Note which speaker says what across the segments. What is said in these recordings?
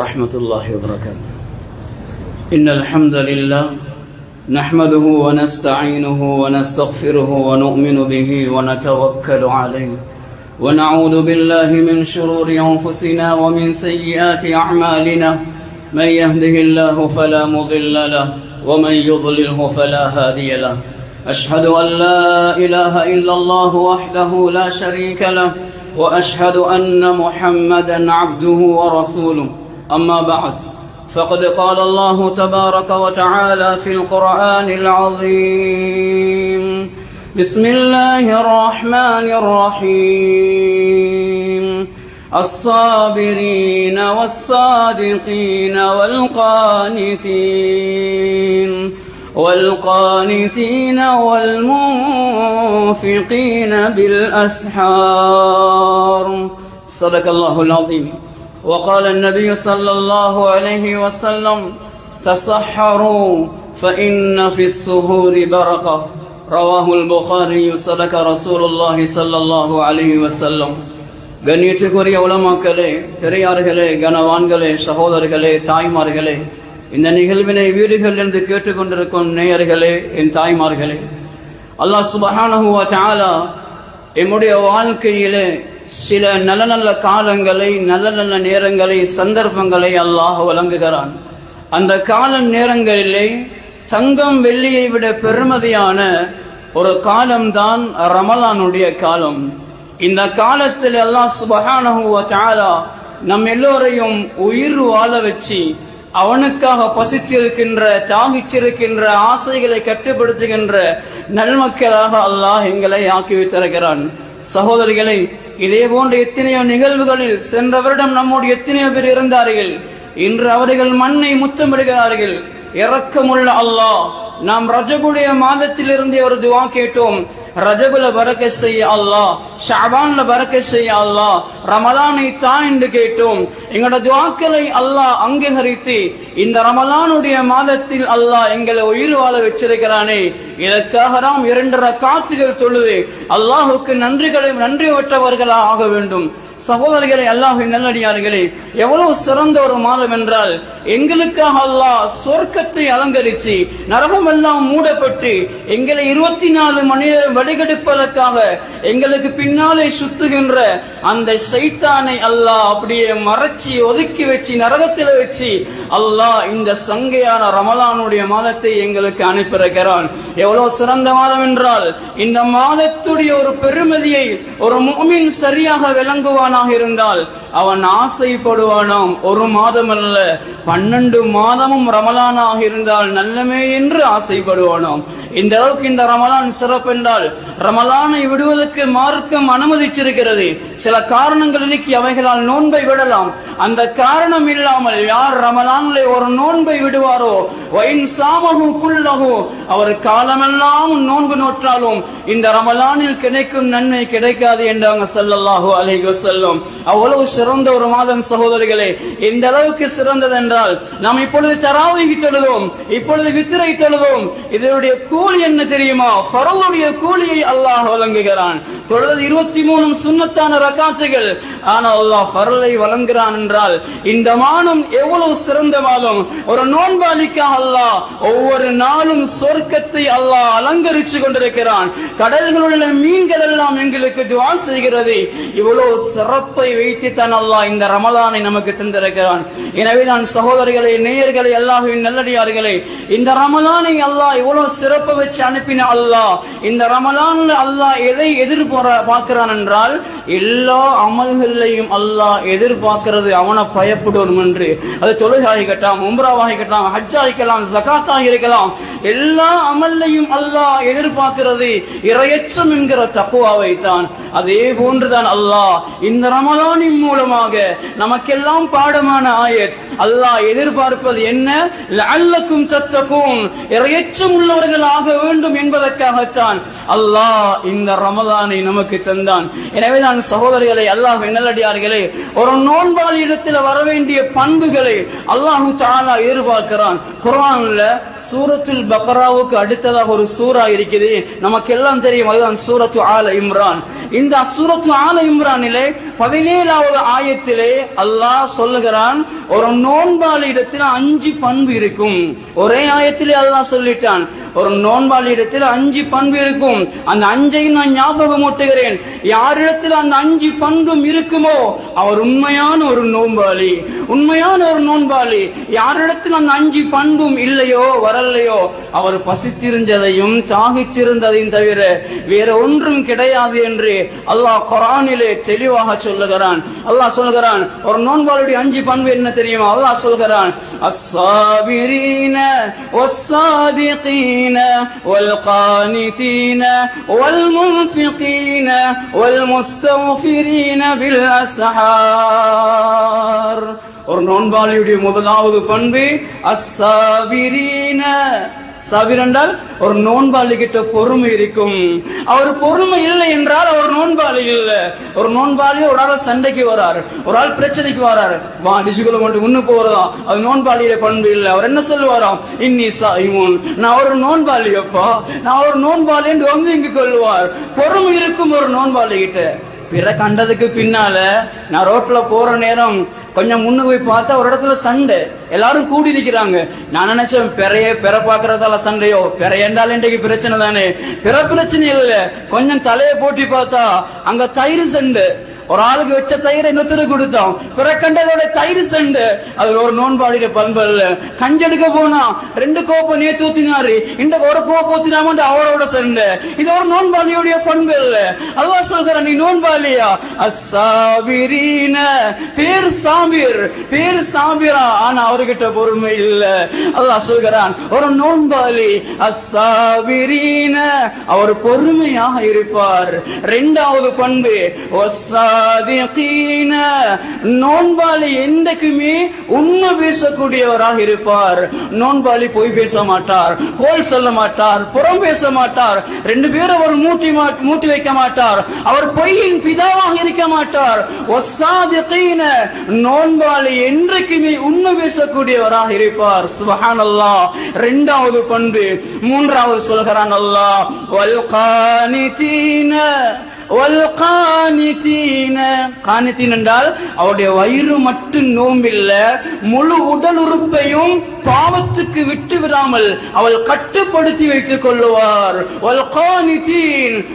Speaker 1: ورحمة الله وبركاته. إن الحمد لله نحمده ونستعينه ونستغفره ونؤمن به ونتوكل عليه ونعوذ بالله من شرور أنفسنا ومن سيئات أعمالنا. من يهده الله فلا مضل له ومن يضلله فلا هادي له. أشهد أن لا إله إلا الله وحده لا شريك له وأشهد أن محمدا عبده ورسوله. أما بعد فقد قال الله تبارك وتعالى في القرآن العظيم: بسم الله الرحمن الرحيم. الصابرين والصادقين والقانتين والمنفقين بالأسحار. صدق الله العظيم. وقال النبي صلى الله عليه وسلم: تصحروا فإن في السحور بركة. رواه البخاري. صدق رسول الله صلى الله عليه وسلم. கண்ணியத்துக்குரிய உலமாக்களே, பெரியார்களே, கனவான்களே, சகோதரர்களே, தாய்மார்களே, இந்த நிகழ்வினை வீடுகளிலிருந்து கேட்டுக்கொண்டிருக்கும் நேயர்களே, என் தாய்மார்களே, அல்லாஹ் சுப்ஹானஹு வ தஆலா எம்முடைய வாழ்க்கையிலே சில நல்ல நல்ல காலங்களை, நல்ல நல்ல நேரங்களை, சந்தர்ப்பங்களை அல்லாஹ் வழங்குகிறான். அந்த கால நேரங்களிலே தங்கம் வெள்ளியை விட பெருமதியான ஒரு காலம்தான் ரமலானுடைய காலம். இந்த காலத்தில் அல்லாஹ் சுப்ஹானஹு வ தஆலா நம் எல்லோரையும் உயிர் வாழ வச்சு அவனுக்காக பசிச்சிருக்கின்ற, தாகிச்சிருக்கின்ற, ஆசைகளை கட்டுப்படுத்துகின்ற நல்மக்களாக அல்லாஹ் எங்களை ஆக்கி வைத்திருக்கிறான். சகோதரிகளை, இதே போன்ற எத்தனையோ நிகழ்வுகளில் சென்ற வருடம் நம்முடைய எத்தனையோ பேர் இருந்தார்கள். இன்று அவர்கள் மண்ணை முத்தமிடுகிறார்கள். இரக்கமுள்ள அல்லாஹ், நாம் ரஜபுடைய மாதத்திலிருந்தே ஒரு துஆ கேட்டோம். ரஜபுல பரக்கத் செய்ய அல்லாஹ், ஷஅபான்ல பரக்கத் செய்ய அல்லாஹ், ரமலானை தா என்று கேட்டோம். எங்களோட துஆக்களை அல்லாஹ் அங்கீகரித்து இந்த ரமலானுடைய மாதத்தில் அல்லாஹ் எங்களை உயிர் வாழ வச்சிருக்கிறானே, இதற்காக நாம் 2 ரக்காத்துகள் தொழுது அல்லாஹுக்கு நன்றியற்றவர்களாக ஆக வேண்டும். சகோதரர்களே, அல்லாஹ்வின் நல்லடியார்களே, எவ்வளவு சிறந்த ஒரு மாதம் என்றால், எங்களுக்காக அல்லாஹ் சொர்க்கத்தை அலங்கரிச்சு நரகமெல்லாம் மூடப்பட்டு எங்களை 24 மணி நேரம் வழிகெடுப்பதற்காக எங்களுக்கு பின்னாலே சுத்துகின்ற அந்த சைத்தானை அல்லாஹ் அப்படியே மறைச்சி ஒதுக்கி வச்சு நரகத்தில் வச்சு அல்லாஹ் இந்த சங்கையான ரமலானுடைய மாதத்தை எங்களுக்கு அனுப்பியிருக்கிறான். எவ்வளவு சிறந்த மாதம் என்றால், இந்த மாதத்துடைய ஒரு பெருமதியை ஒரு முஃமின் சரியாக விளங்குவானாக இருந்தால் அவன் ஆசைப்படுவானாம். ஒரு மாதம் அல்ல, 12 மாதமும் ரமலானாக இருந்தால் நல்லமே என்று ஆசைப்படுவானாம். இந்த அளவுக்கு இந்த ரமலான் சிறப்பு என்றால், ரமலானை விடுவதற்கு மார்க்கம் அனுமதிச்சிருக்கிறது. சில காரணங்கள் இன்னைக்கு அவைகளால் நோன்பை விடலாம். அந்த காரணம் இல்லாமல் யார் ரமலான்ல ஒரு நோன்பை விடுவாரோ, வைன் சாமஹு குல்லஹு, அவர் காலமெல்லாம் நோன்பு நோற்றாலும் இந்த ரமலானில் கிடைக்கும் நன்மை கிடைக்காது என்றாங்க ஸல்லல்லாஹு அலைஹி வஸல்லம். அவ்வளவு சிறந்த ஒரு மாதம் சகோதரிகளே. இந்த அளவுக்கு சிறந்தது என்றால், நாம் இப்பொழுது தராவீஹ் தொழுதோம், இப்பொழுது வித்ரை தொழுதோம். இதனுடைய கூலி என்ன தெரியுமா? ஃபர்ளுடைய கூலியை அல்லாஹ் வழங்குகிறான். தொழுது 23 சுன்னத்தான ரக்காத்துகள், ஆனால் அல்லாஹ் ஃபர்லை வழங்குகிறான் என்றால் இந்த மாதம் எவ்வளவு சிறந்த மாதம். ஒரு நோன்பாளிக்காக அல்லாஹ் ஒவ்வொரு நாளும் சொர்க்கத்தை அல்லாஹ் அலங்கரிச்சு கொண்டிருக்கிறான். கடல்களுள்ள மீன்கள் எல்லாம் எங்களுக்கு துஆ செய்கிறது. இவ்வளவு சிறப்பை வைத்து தான் அல்லாஹ் இந்த ரமலானை நமக்கு தந்திருக்கிறான். எனவே நான் சகோதரர்களே, நேயர்களே, அல்லாஹ்வின் நல்லடியார்களே, இந்த ரமலானை அல்லாஹ் இவ்வளவு சிறப்பை வச்சு அனுப்பின அல்லாஹ் இந்த ரமலான்ல அல்லாஹ் எதை எதிர்பார்க்கிறான் என்றால், எல்லா அமல்களையும் அல்லாஹ் எதிர்பார்க்கிறது அவனை பயப்படணும் என்று. அது தொழுகையாகட்டும், உம்ராவாகட்டும், ஹஜ்ஜாகலாம், ஜகாத்தாக இருக்கலாம், எல்லா அமல்லையும் அல்லாஹ் எதிர்பார்க்கிறது இறையச்சம் என்கிற தக்வாவை தான். அதே போன்றுதான் அல்லாஹ் இந்த ரமலானின் மூலமாக நமக்கெல்லாம் பாடமான ஆயத். அல்லாஹ் எதிர்பார்ப்பது என்ன? லஅல்லக்கும் தத்தகூன், இறையச்சம் உள்ளவர்கள் ஆக வேண்டும் என்பதற்காகத்தான் அல்லாஹ் இந்த ரமலானை நமக்கு தந்தான். எனவே நான் சகோதரர்களை, அல்லாஹ் என்ன நல்லடியார்களே, ஒரு நோன்பாளி இடத்துல வர வேண்டிய பண்புகளை அல்லாஹ் தஆலா எதிர்பார்க்கிறான். குர்ஆன்ல சூரத்துல் பக்ராவுக்கு அடுத்ததாக ஒரு சூரா இருக்குது, நமக்கு எல்லாம் தெரியும், அதுதான் சூரத்து ஆல இம்ரான். இந்த சூரத்து ஆல இம்ரானிலே 17வது ஆயத்திலே அல்லாஹ் சொல்லுகிறான், ஒரு நோன்பாளி இடத்துல 5 பண்பு இருக்கும். ஒரே ஆயத்திலே அல்லாஹ் சொல்லிட்டான், ஒரு நோன்பாளி இடத்துல 5 பண்பு இருக்கும். அந்த 5ஐயும் நான் ஞாபகம் ஊட்டுகிறேன். யாரிடத்தில் அந்த 5 பண்பும் இருக்குமோ அவர் உண்மையான ஒரு நோன்பாளி, உண்மையான ஒரு நோன்பாளி. யாரிடத்தில் அந்த 5 பண்பும் இல்லையோ, வரலையோ, அவர் பசித்திருந்ததையும் தாகிச்சிருந்ததையும் தவிர வேற ஒன்றும் கிடையாது என்று அல்லாஹ் குர்ஆனிலே தெளிவாக சொல்லுகிறான். அல்லாஹ் சொல்லுகிறான், ஒரு நோன்பாளியுடைய 5 பண்பு என்ன தெரியுமா? அல்லாஹ் சொல்லுகிறான், அஸ்ஸாபிரீன வஸ்ஸாதிகீன வல்கானிதீன வல்முன்ஃபிகீன வல்முஸ்தக்ஃபிரீன பில் அஸ்ஹார். ஒரு நோன்பாளியுடைய முதலாவது பண்பு அஸ்ஸாபிரீன. சாபிர் என்றால் ஒரு நோன்பாளி கிட்ட பொறுமை இருக்கும். அவர் பொறுமை இல்லை என்றால் அவர் நோன்பாளி இல்லை. ஒரு நோன்பாளி ஒரு ஆள் சண்டைக்கு வராரு, ஒரு ஆள் பிரச்சனைக்கு வராரு, வா டிசுக்குள்ள மட்டும் முன்னு போறதா, அது நோன்பாளிய பண்பு இல்லை. அவர் என்ன சொல்லுவாராம், இன்னி சாயிமுன், நான் ஒரு நோன்பாளி அப்பா, நான் ஒரு நோன்பாளி என்று வந்து இங்கு கொள்வார். பொறுமை இருக்கும் ஒரு நோன்பாளி கிட்ட. பிற கண்டதுக்கு பின்னால நான் ரோட்ல போற நேரம் கொஞ்சம் முன்னு போய் பார்த்தா ஒரு இடத்துல சண்டை, எல்லாரும் கூடி இருக்கிறாங்க. நான் நினைச்சேன் பெற பாக்குறதால சண்டையோ, பெற என்றால் இன்றைக்கு பிரச்சனை தானே, பிற பிரச்சனை இல்ல. கொஞ்சம் தலையை போட்டி பார்த்தா அங்க தயிர் சண்டை. ஒரு ஆளுக்கு வச்ச தயிரை இன்னொருத்தருக்கு கொடுத்தோம், பிற கண்டதோட தயிர் சண்டை. அது ஒரு நோன்பாளிய பண்பு அல்ல. கஞ்செடுக்க போனா 2 கோப்பை நேத்து ஊத்தினாரு, இந்த ஒரு கோப்பை ஊத்தினாம அவரோட சண்டை. இது ஒரு நோன்பாளியுடைய பண்பு இல்ல. அல்லாஹ் சொல்கிறான், நீ நோன்பாளியா? அஸ்ஸாபிரீன, பேர் சாபிர், பேர் சாபிரா, ஆனா அவர்கிட்ட பொறுமை இல்ல. அல்லாஹ் சொல்கிறான், ஒரு நோன்பாளி அஸ்ஸாபிரீன, அவர் பொறுமையாக இருப்பார். 2வது பண்பு நோன்பாளி என்றைக்குமே உண்மை பேசக்கூடியவராக இருப்பார். நோன்பாளி பொய் பேச மாட்டார், கோல் சொல்ல மாட்டார், புறம் பேச மாட்டார். 2 பேரும் அவர் மூட்டி வைக்க மாட்டார். அவர் பொய்யின் பிதாவாக இருக்க மாட்டார். நோன்பாளி என்றைக்குமே உண்மை பேசக்கூடியவராக இருப்பார். சுப்ஹானல்லாஹ். 2வது பண்பு. 3வது சொல்கிறான் அல்லாஹ், வல்கானிதீன காணித்தீன் என்றால் அவருடைய வயிறு மட்டும் நோம்பில்ல, முழு உடல் உறுப்பையும் பாவத்துக்கு விட்டு விடாமல் அவள் கட்டுப்படுத்தி வைத்துக் கொள்ளுவார்.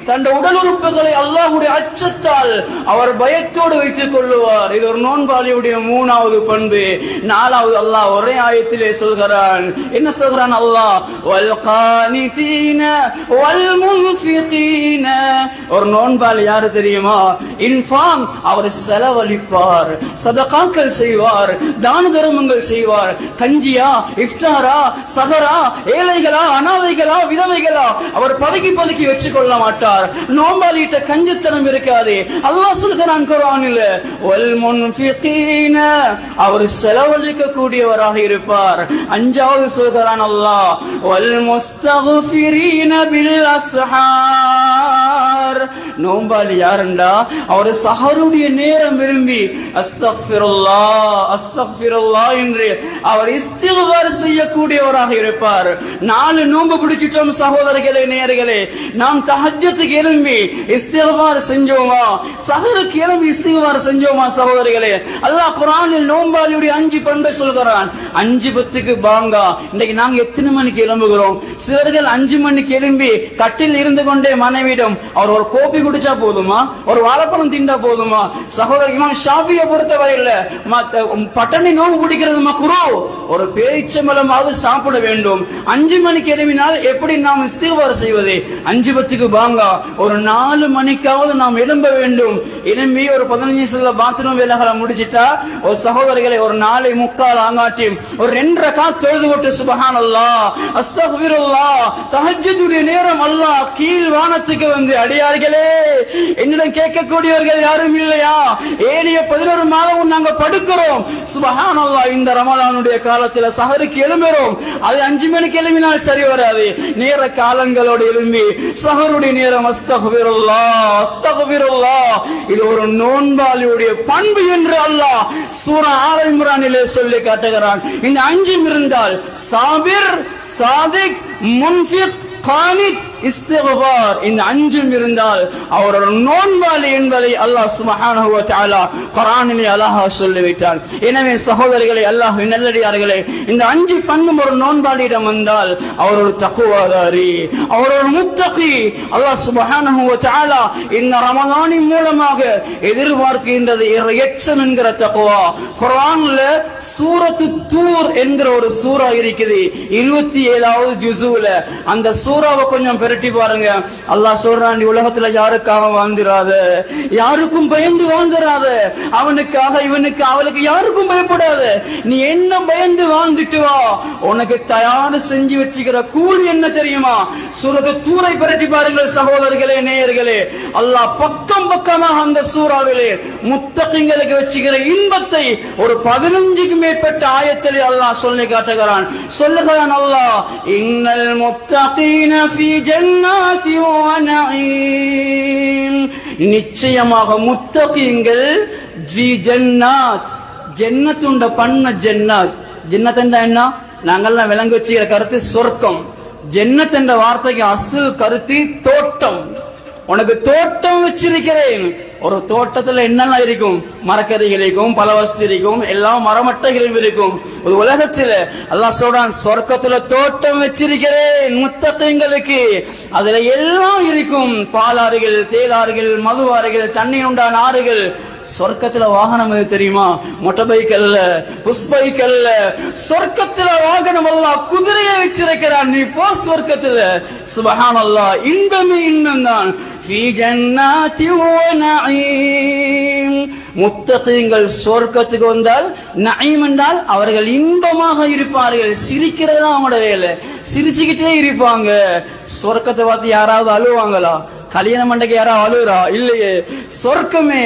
Speaker 1: தன் உடல் உறுப்புகளை அல்லாஹ்வுடைய அச்சத்தால் அவர் பயத்தோடு வைத்துக் கொள்ளுவார். இது ஒரு நோன்பாளியுடைய 3வது பண்பு. 4வது அல்லாஹ் ஒரே ஆயத்திலே சொல்கிறான். என்ன சொல்கிறான் அல்லாஹ்? வல்கானிதீன வல்முன்ஃபிகீன. ஒரு நோன்பாளி யாரு தெரியுமா? இன்ஃபாம், அவர் செலவழிப்பார், சதகாக்கள் செய்வார், தான தர்மங்கள் செய்வார். கஞ்சியா, இஃப்தாரா, சஹரா, ஏழைகளா, அனாதைகளா, விதவைகளா, அவர் பதுக்கி பதுக்கி வச்சு கொள்ள மாட்டார். நோன்பாளிட்ட கஞ்சத்தனம் இருக்காது. அல்லாஹ் சொல்கிறான் குர்ஆனில், வல் முன்ஃபிகீன, அவர் செலவழிக்க கூடியவராக இருப்பார். 5வது சொல்கிறான் அல்லாஹ், வல் முஸ்தக்ஃபிரீன பில் அஸ்ஹார். நோன்பாளி யாருண்டா? அவர் சஹருடைய நேரம் விரும்பி அஸ்தக்ஃபிருல்லாஹ் அஸ்தக்ஃபிருல்லாஹ் என்று அவர் இஸ்திக்பார் செய்யக்கூடியவராக இருப்பார். 4 நோன்பு பிடிச்சிட்டோம் சகோதரர்களே, நேயர்களே, நாம் தஹஜ்ஜுக்கு எழும்பி இஸ்திக்பார் செஞ்சோமா? சஹருக்கு எழும்பி இஸ்திக்பார் செஞ்சோமா சகோதரர்களே? அல்லாஹ் குர்ஆனில் நோன்பாளியுடைய 5 பண்பை சொல்கிறான். 5:10க்கு பாங்கா. இன்னைக்கு நாங்க எத்தனை மணிக்கு எழும்புகிறோம்? சிலர்கள் 5 மணிக்கு எழும்பி கட்டில் இருந்து கொண்டே மனைவிடம் அவர் ஒரு கோப்பி குடிச்சா போதுமா, ஒரு வாழைப்பழம் திண்டா போதுமா? சகோதரர் இமாம் ஷாஃபியை பொறுத்தவரையில் பட்டணி நோவு குடிக்கிறது மக்ரூ, ஒரு பேரிச்சம்பழமாவது சாப்பிட வேண்டும். 5 மணிக்கு எழுப்பினால் எப்படி நாம் இஸ்திக்பார் செய்வது? 5:10க்கு பாங்கா. ஒரு 4 மணிக்காவது நாம் எழும்ப வேண்டும். எழும்பி ஒரு 15 நிமிஷத்துல பாத்ரூம் வேலைகளை முடிச்சிட்டா ஒரு சகோதரிகளை ஒரு 4:45 ஆங்காட்டி ஒரு 2 ரக்காத் தொழுது விட்டு சுப்ஹானல்லாஹ் அஸ்தக்ஃபிருல்லாஹ், தஹஜ்ஜுடைய நேரம் அல்லாஹ் கீழ் வானத்துக்கு வந்து அடியார் நல்லடியார்களே, என்னிடம் கேட்கக்கூடியவர்கள் யாரும் இல்லையா? ஏனைய 11 மாதமும் நாங்க படுக்கிறோம். சுப்ஹானல்லாஹ், இந்த ரமலானுடைய காலத்துல சஹருக்கு எழும்புறோம். அது 5 மணிக்கு எழும்பினால் சரி வராது. நேர காலங்களோடு எழும்பி சஹருடைய நேரம் அஸ்தக்ஃபிருல்லாஹ் அஸ்தக்ஃபிருல்லாஹ், இது ஒரு நோன்பாளியுடைய பண்பு என்று அல்லாஹ் சூரா ஆல இம்ரானிலே சொல்லி காட்டுகிறான். இந்த 5 இருந்தால் சாபிர், சாதிக், முன்ஃபிக், கானித், இஸ்திக்ஃபார், இந்த 5 இருந்தால் அவர் ஒரு நோன்பாளி என்பதை அல்லாஹ் சுப்ஹானஹு வ தஆலா குர்ஆனிலே அழகாக சொல்லிவிட்டார். எனவே சகோதரிகளே, அல்லாஹ்வின் நல்லடியார்களே, இந்த 5 பண்பும் ஒரு நோன்பாளியிடம் வந்தால் அவர் ஒரு தக்வாதாரி, அவர் ஒரு முத்தகி. அல்லாஹ் சுப்ஹானஹு வ தஆலா இந்த ரமலானின் மூலமாக எதிர்பார்க்கின்றது இறையச்சம் என்கிற தக்வா. குர்ஆன்ல சூரத்து தூர் என்கிற ஒரு சூரா இருக்குது, 27வது ஜுஸுல. அந்த சூராவை கொஞ்சம் பெருட்டி பாருங்க. அல்லாஹ் சொல்றான், நீ உலகத்துல யாருக்காக வாழ்ந்துராத, யாருக்கும் பயந்து வாழ்ந்துராத, அவனுக்காக இவனுக்கு அவளுக்கு யாருக்கும் பயப்படாத. நீ என்ன பயந்து வாழ்ந்துட்டு வா, உனக்கு தயார் செஞ்சு வச்சுக்கிற கூலி என்ன தெரியுமா? சூரத்து தூரை பெருட்டி பாருங்கள் சகோதரர்களே, நேயர்களே. அல்லாஹ் பக்கம் பக்கமாக அந்த சூறாவிலே முத்தகிங்களுக்கு வச்சுக்கிற இன்பத்தை ஒரு 15க்கும் மேற்பட்ட ஆயத்திலே அல்லாஹ் சொல்லி காட்டுகிறான். சொல்லுகிறான் அல்லாஹ், இன்னல் முத்தகீன ஃபீ ஜன்னாத்தி வ நஈம், நிச்சயமாக முத்தகீங்கள் ஃபீ ஜன்னாத், ஜன்னத்துண்ட பண்ண ஜன்னாத். ஜன்னத் என்ன? நாங்கெல்லாம் விளங்கி வச்சுக்கிற கருத்து சொர்க்கம். ஜன்னத் என்ற வார்த்தைக்கு அசல் கருத்து தோட்டம். உனக்கு தோட்டம் வச்சிருக்கிறேன். ஒரு தோட்டத்துல என்னெல்லாம் இருக்கும்? மரக்கறிகள் இருக்கும், பலவஸ்து இருக்கும், எல்லாம் மரமட்டைகளும் இருக்கும். ஒரு உலகத்துல அல்லாஹ் சொல்றான், சொர்க்கத்துல தோட்டம் வச்சிருக்கிறேன் முத்தகீங்களுக்கு. அதுல எல்லாம் இருக்கும், பாலாறுகள், தேலாறுகள், மதுவாறுகள், தண்ணி உண்டான ஆறுகள். சொர்க்கத்துல வாகனம் எது தெரியுமா? மொட்டை பைக் அல்ல, புஷ் பைக் அல்ல. சொர்க்கத்துல வாகனம் அல்லாஹ் குதிரையை வச்சிருக்கிறான். நீ போ சொர்க்கத்துல. சுப்ஹானல்லாஹ், இன்பமே இன்பம் தான். ஃபீ ஜன்னாத்தி வ நஈம், முத்தகீங்கள் சொர்க்கத்துக்கு வந்தால் நஈம் என்றால் அவர்கள் இன்பமாக இருப்பார்கள். சிரிக்கிறதா அவங்களோட வேலை, சிரிச்சுக்கிட்டே இருப்பாங்க. சொர்க்கத்தை பார்த்து யாராவது அழுவாங்களா? கல்யாண மண்டைக்கு யாராவது அழுகுறா? இல்லையே. சொர்க்கமே